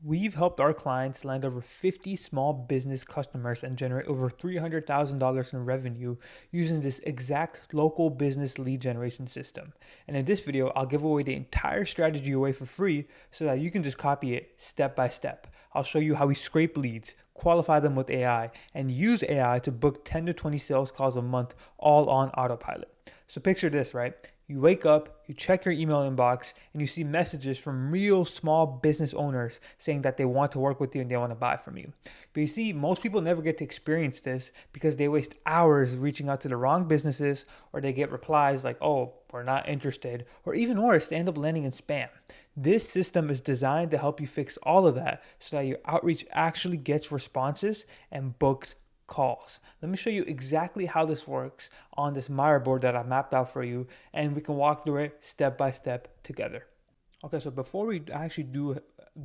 We've helped our clients land over 50 small business customers and generate over $300,000 in revenue using this exact local business lead generation system. And in this video, I'll give away the entire strategy away for free so that you can just copy it step by step. I'll show you how we scrape leads, qualify them with AI, and use AI to book 10 to 20 sales calls a month, all on autopilot. So picture this, right? You wake up, you check your email inbox, and you see messages from real small business owners saying that they want to work with you and they want to buy from you. But you see, most people never get to experience this because they waste hours reaching out to the wrong businesses, or they get replies like, oh, we're not interested, or even worse, they end up landing in spam. This system is designed to help you fix all of that so that your outreach actually gets responses and books calls. Let me show you exactly how this works on this Mire board that I mapped out for you, and we can walk through it step by step together. Okay, so before we actually do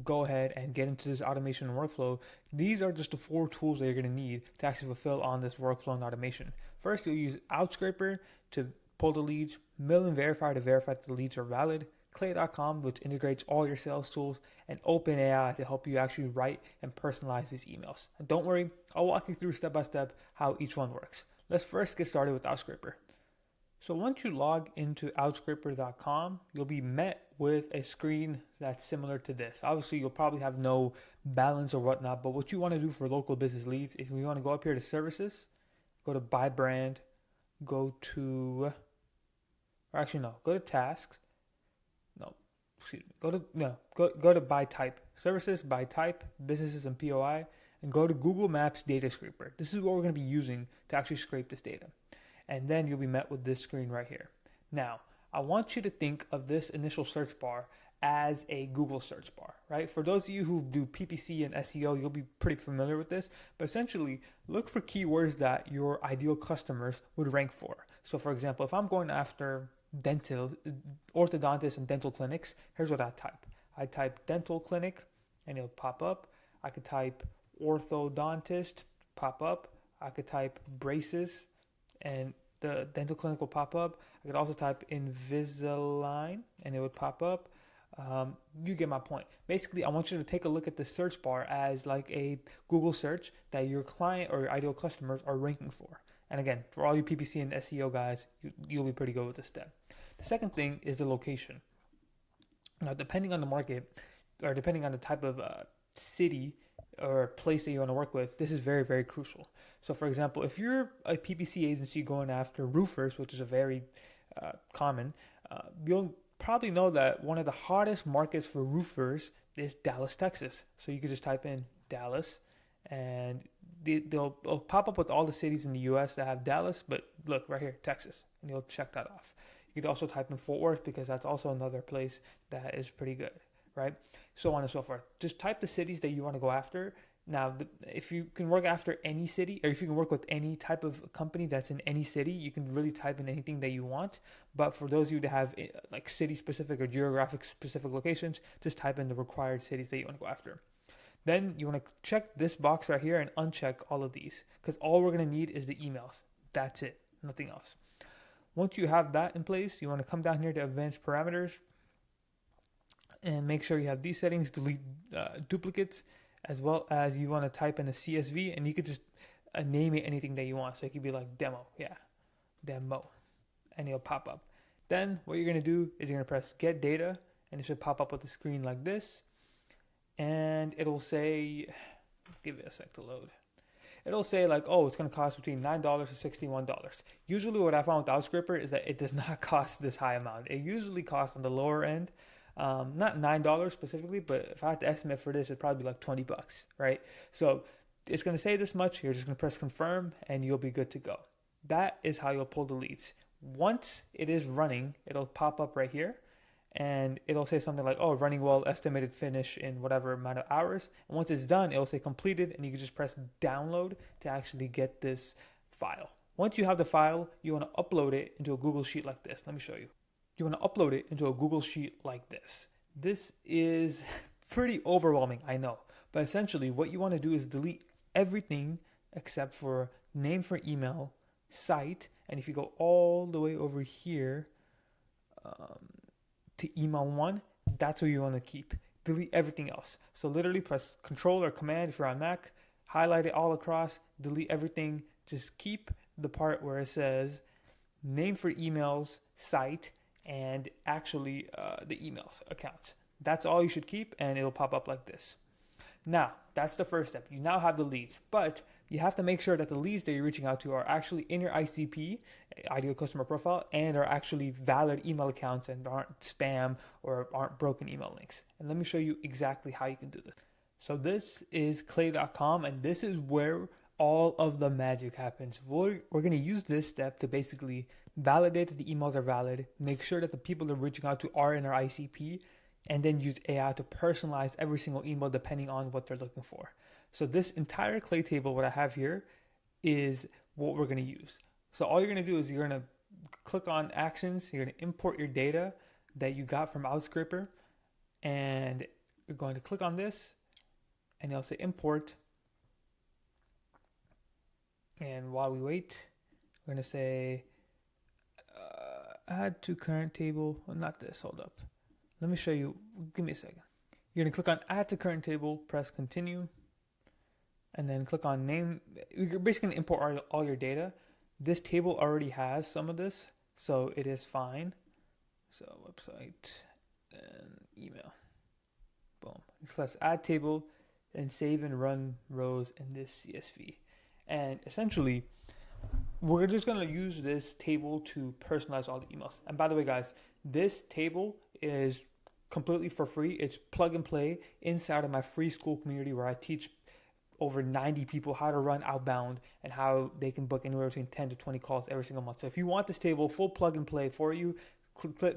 go ahead and get into this automation and workflow, these are just the 4 tools that you're going to need to actually fulfill on this workflow and automation. First, you'll use Outscraper to pull the leads, Mill and Verify to verify that the leads are valid, Clay.com, which integrates all your sales tools, and OpenAI to help you actually write and personalize these emails. And don't worry, I'll walk you through step by step how each one works. Let's first get started with Outscraper. So once you log into outscraper.com, you'll be met with a screen that's similar to this. Obviously, you'll probably have no balance or whatnot, but what you want to do for local business leads is we want to go up here to services, go to buy brand, go to, or actually no, go to tasks. No, excuse me. Go to by type. Services, by type, businesses, and POI, and go to Google Maps Data Scraper. This is what we're going to be using to actually scrape this data. And then you'll be met with this screen right here. Now, I want you to think of this initial search bar as a Google search bar, right? For those of you who do PPC and SEO, you'll be pretty familiar with this, but essentially look for keywords that your ideal customers would rank for. So for example, if I'm going after dental, orthodontists and dental clinics, here's what I type. I type dental clinic and it'll pop up. I could type orthodontist, pop up. I could type braces and the dental clinic will pop up. I could also type Invisalign and it would pop up. You get my point. Basically, I want you to take a look at the search bar as like a Google search that your client or your ideal customers are ranking for. And again, for all you PPC and SEO guys, you'll be pretty good with this step. The second thing is the location. Now, depending on the market or depending on the type of city or place that you want to work with, this is very, very crucial. So, for example, if you're a PPC agency going after roofers, which is a very common, you'll probably know that one of the hottest markets for roofers is Dallas, Texas. So you could just type in Dallas and they'll pop up with all the cities in the US that have Dallas, but look right here, Texas, and you'll check that off. You could also type in Fort Worth because that's also another place that is pretty good, right? So on and so forth. Just type the cities that you want to go after. Now, if you can work after any city, or if you can work with any type of company that's in any city, you can really type in anything that you want. But for those of you that have like city-specific or geographic-specific locations, just type in the required cities that you want to go after. Then you want to check this box right here and uncheck all of these because all we're going to need is the emails. That's it, nothing else. Once you have that in place, you want to come down here to advanced parameters and make sure you have these settings, delete duplicates, as well as you want to type in a CSV and you could just name it anything that you want. So it could be like demo, demo, and it'll pop up. Then what you're going to do is you're going to press get data and it should pop up with a screen like this. And it'll say, give it a sec to load. It'll say like, oh, it's going to cost between $9 to $61. Usually what I found with Outscraper is that it does not cost this high amount. It usually costs on the lower end. Not $9 specifically, but if I had to estimate for this, it'd probably be like 20 bucks, right? So it's going to say this much. You're just going to press confirm and you'll be good to go. That is how you'll pull the leads. Once it is running, it'll pop up right here. And it'll say something like, oh, running well, estimated finish in whatever amount of hours. And once it's done, it'll say completed, and you can just press download to actually get this file. Once you have the file, you want to upload it into a Google Sheet like this. Let me show you. You want to upload it into a Google Sheet like this. This is pretty overwhelming, I know. But essentially, what you want to do is delete everything except for name for email, site, and if you go all the way over here, to email one, that's what you want to keep. delete everything else. So literally press Control or Command if you're on Mac, highlight it all across, delete everything. Just keep the part where it says name for emails, site, and actually the emails accounts. That's all you should keep, and it'll pop up like this. Now, that's the first step. You now have the leads, but you have to make sure that the leads that you're reaching out to are actually in your ICP, ideal customer profile, and are actually valid email accounts and aren't spam or aren't broken email links. And let me show you exactly how you can do this. So this is clay.com, and this is where all of the magic happens. We're going to use this step to basically validate that the emails are valid, make sure that the people they're reaching out to are in our ICP, and then use AI to personalize every single email depending on what they're looking for. So this entire clay table, what I have here, is what we're going to use. So all you're going to do is you're going to click on actions, you're going to import your data that you got from Outscraper, and you're going to click on this, and you'll say import. And while we wait, we're going to say add to current table. Well, not this, hold up. Let me show you, give me a second. You're gonna click on add to current table, press continue, and then click on name. You're basically gonna import all your data. This table already has some of this, so it is fine. So website and email, boom. Press add table and save and run rows in this CSV. And essentially, we're just gonna use this table to personalize all the emails. And by the way, guys, this table is completely for free. It's plug and play inside of my free school community where I teach over 90 people how to run outbound and how they can book anywhere between 10 to 20 calls every single month. So if you want this table full plug and play for you,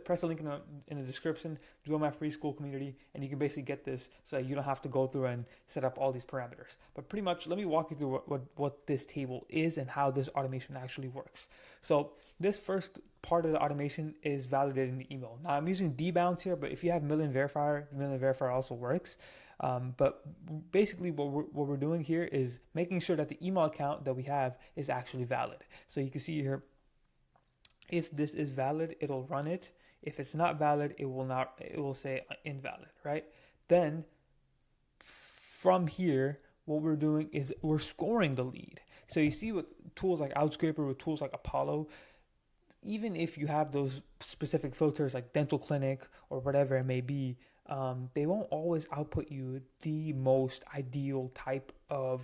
press the link in the description, join my free school community, and you can basically get this so that you don't have to go through and set up all these parameters. But pretty much, let me walk you through what this table is and how this automation actually works. So this first part of the automation is validating the email. Now I'm using dbounce here, but if you have Million Verifier also works. But basically what we're doing here is making sure that the email account that we have is actually valid. So you can see here, if this is valid, it'll run it. If it's not valid, it will say invalid, right? Then from here, what we're doing is we're scoring the lead. So you see with tools like Outscraper, with tools like Apollo, even if you have those specific filters like dental clinic or whatever it may be, they won't always output you the most ideal type of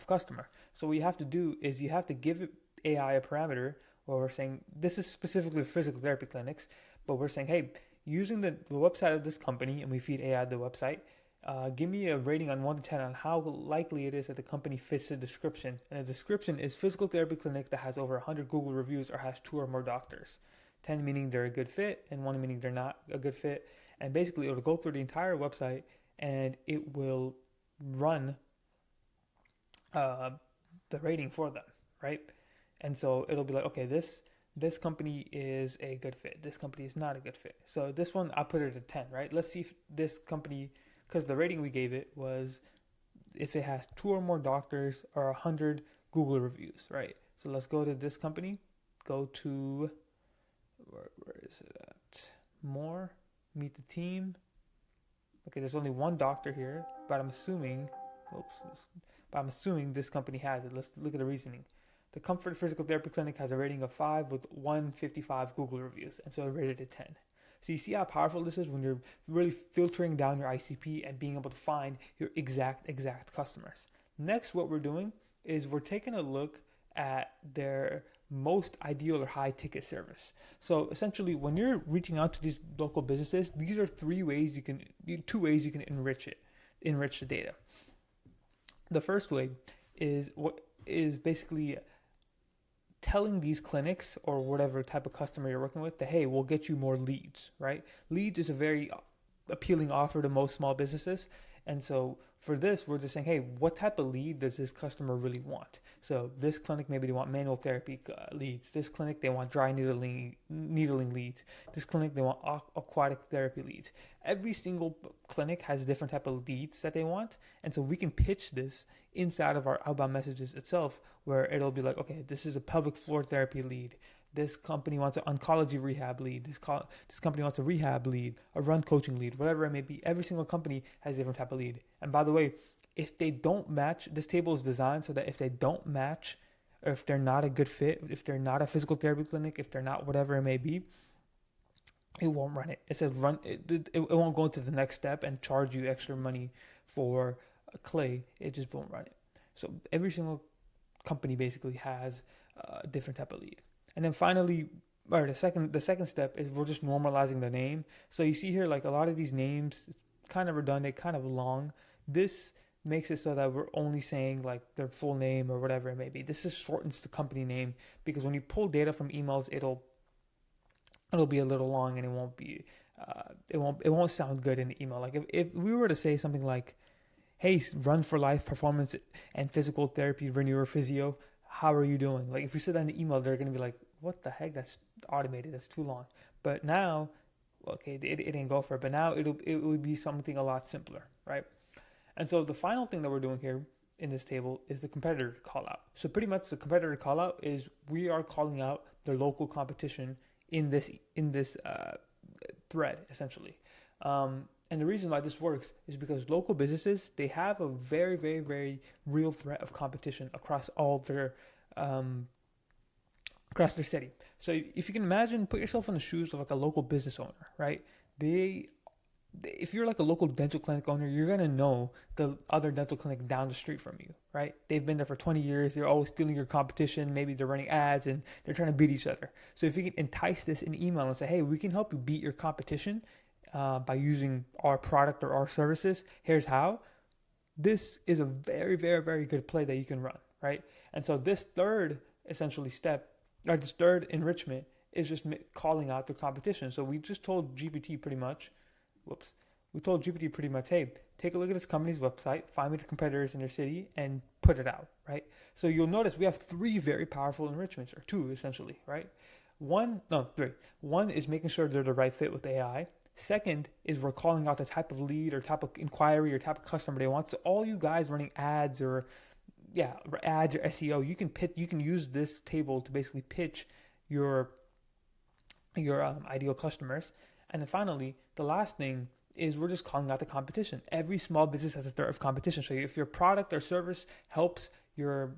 customer. So what you have to do is you have to give it AI a parameter where we're saying this is specifically for physical therapy clinics, but we're saying, hey, using the website of this company, and we feed AI the website, give me a rating on 1 to 10 on how likely it is that the company fits the description. And the description is physical therapy clinic that has over 100 Google reviews or has 2 or more doctors. 10 meaning they're a good fit, and 1 meaning they're not a good fit. And basically it'll go through the entire website and it will run the rating for them, right? And so it'll be like, okay, this company is a good fit. This company is not a good fit. So this one, I'll put it at 10, right? Let's see if this company, because the rating we gave it was if it has 2 or more doctors or 100 Google reviews, right? So let's go to this company, go to, where is it at? More, meet the team. Okay, there's only 1 doctor here, but I'm assuming this company has it. Let's look at the reasoning. The Comfort Physical Therapy Clinic has a rating of 5 with 155 Google reviews, and so it rated it 10. So you see how powerful this is when you're really filtering down your ICP and being able to find your exact customers. Next, what we're doing is we're taking a look at their most ideal or high ticket service. So essentially, when you're reaching out to these local businesses, these are 2 ways you can enrich the data. The first way is basically telling these clinics or whatever type of customer you're working with that, hey, we'll get you more leads, right? Leads is a very appealing offer to most small businesses. And so for this, we're just saying, hey, what type of lead does this customer really want? So this clinic, maybe they want manual therapy leads. This clinic, they want dry needling leads. This clinic, they want aquatic therapy leads. Every single clinic has different type of leads that they want. And so we can pitch this inside of our outbound messages itself, where it'll be like, okay, this is a pelvic floor therapy lead. This company wants an oncology rehab lead. This company wants a rehab lead, a run coaching lead, whatever it may be. Every single company has a different type of lead. And by the way, if they don't match, this table is designed so that if they don't match, or if they're not a good fit, if they're not a physical therapy clinic, if they're not whatever it may be, it won't run it. It says run. It won't go into the next step and charge you extra money for a clay. It just won't run it. So every single company basically has a different type of lead. And then finally, or the second step is we're just normalizing the name. So you see here, like a lot of these names, kind of redundant, kind of long. This makes it so that we're only saying like their full name or whatever it may be. This just shortens the company name, because when you pull data from emails, it'll be a little long, and it won't sound good in the email. Like if we were to say something like, hey, Run for Life Performance and Physical Therapy Renewer Physio, how are you doing? Like if we said that in the email, they're going to be like, what the heck? That's automated. That's too long. But now, okay, it didn't go for it, but now it would be something a lot simpler, right? And so the final thing that we're doing here in this table is the competitor call out. So pretty much the competitor call out is we are calling out their local competition in this thread, essentially. And the reason why this works is because local businesses, they have a very, very, very real threat of competition across all their city. So if you can imagine, put yourself in the shoes of like a local business owner, right? If you're like a local dental clinic owner, you're going to know the other dental clinic down the street from you, right? They've been there for 20 years. They're always stealing your competition. Maybe they're running ads and they're trying to beat each other. So if you can entice this in email and say, hey, we can help you beat your competition by using our product or our services. Here's how. This is a very, very, very good play that you can run, right? And so this third essentially step, or this third enrichment, is just calling out the competition. So we just told GPT pretty much, hey, take a look at this company's website, find me the competitors in their city, and put it out, right? So you'll notice we have three very powerful enrichments, or two essentially, right? Three. One is making sure they're the right fit with AI. Second is we're calling out the type of lead or type of inquiry or type of customer they want. So all you guys running ads or SEO, you can use this table to basically pitch your ideal customers. And then finally, the last thing is we're just calling out the competition. Every small business has a threat of competition. So if your product or service helps your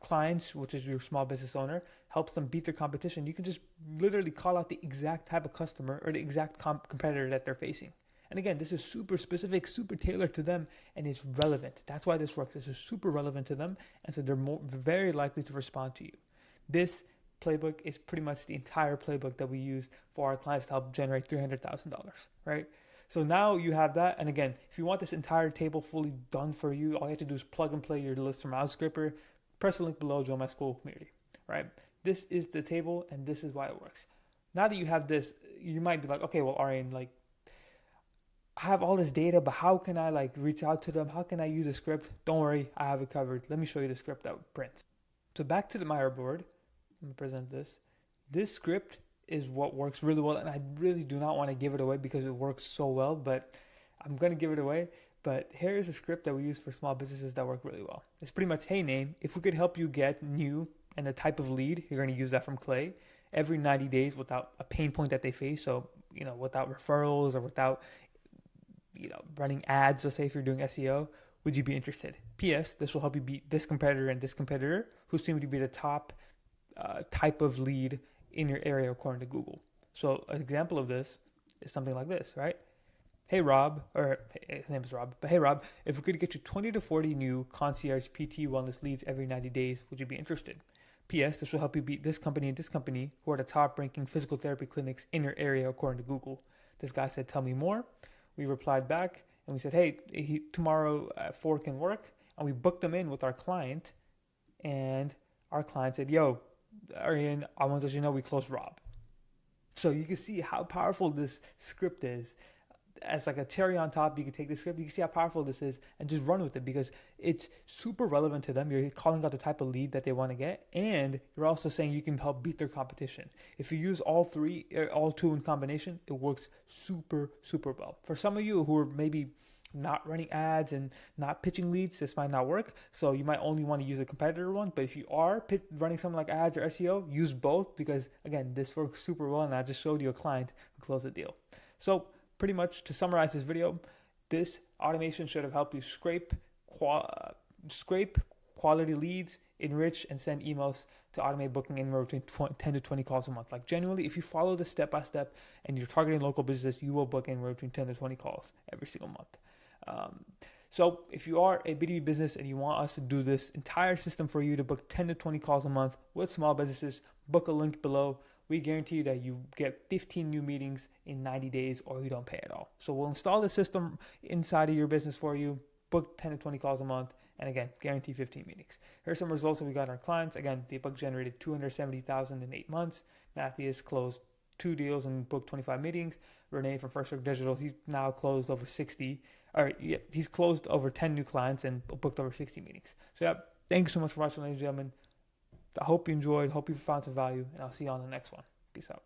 clients, which is your small business owner, helps them beat their competition, you can just literally call out the exact type of customer or the exact competitor that they're facing. And again, this is super specific, super tailored to them, and it's relevant. That's why this works. This is super relevant to them, and so they're very likely to respond to you. This playbook is pretty much the entire playbook that we use for our clients to help generate $300,000, right? So now you have that. And again, if you want this entire table fully done for you, all you have to do is plug and play your list from Outscripper, press the link below, join my school community, right? This is the table, and this is why it works. Now that you have this, you might be like, okay, well, Arian, like, I have all this data, but how can I like reach out to them? How can I use a script? Don't worry, I have it covered. Let me show you the script that prints. So back to the Miro board. I'm gonna present this. This script is what works really well, and I really do not want to give it away because it works so well, but I'm gonna give it away. But here is a script that we use for small businesses that work really well. It's pretty much, hey name, if we could help you get new and the type of lead, you're gonna use that from Clay every 90 days without a pain point that they face. So, without referrals or without, running ads. Let's say if you're doing SEO, would you be interested? P.S. This will help you beat this competitor and this competitor who seem to be the top type of lead in your area according to Google. So an example of this is something like this, right? Hey Rob, or his name is Rob, but hey Rob, if we could get you 20 to 40 new concierge PT wellness leads every 90 days, would you be interested? P.S. This will help you beat this company and this company who are the top ranking physical therapy clinics in your area according to Google. This guy said, tell me more. We replied back and we said, hey, tomorrow at 4 can work. And we booked them in with our client, and our client said, yo, Arian, I want to let you know we closed Rob. So you can see how powerful this script is. As like a cherry on top, you can take this script, you can see how powerful this is and just run with it because it's super relevant to them. You're calling out the type of lead that they want to get, and you're also saying you can help beat their competition. If you use all two in combination, it works super, super well. For some of you who are maybe not running ads and not pitching leads, this might not work. So you might only want to use a competitor one. But if you are running something like ads or SEO, use both, because again, this works super well. And I just showed you a client who closed a deal. So pretty much to summarize this video, this automation should have helped you scrape quality leads, enrich, and send emails to automate booking anywhere between 10 to 20 calls a month. Like genuinely, if you follow this step by step and you're targeting local business, you will book anywhere between 10 to 20 calls every single month. So if you are a B2B business and you want us to do this entire system for you to book 10 to 20 calls a month with small businesses, book a link below. We guarantee you that you get 15 new meetings in 90 days or you don't pay at all. So we'll install the system inside of your business for you, book 10 to 20 calls a month, and again, guarantee 15 meetings. Here's some results that we got on our clients. Again, Deepak generated $270,000 in 8 months. Matthias closed 2 deals and booked 25 meetings. Renee from First Circle Digital, he's now closed over 60. He's closed over 10 new clients and booked over 60 meetings. So yeah, thank you so much for watching, ladies and gentlemen. I hope you enjoyed, hope you found some value, and I'll see you on the next one. Peace out.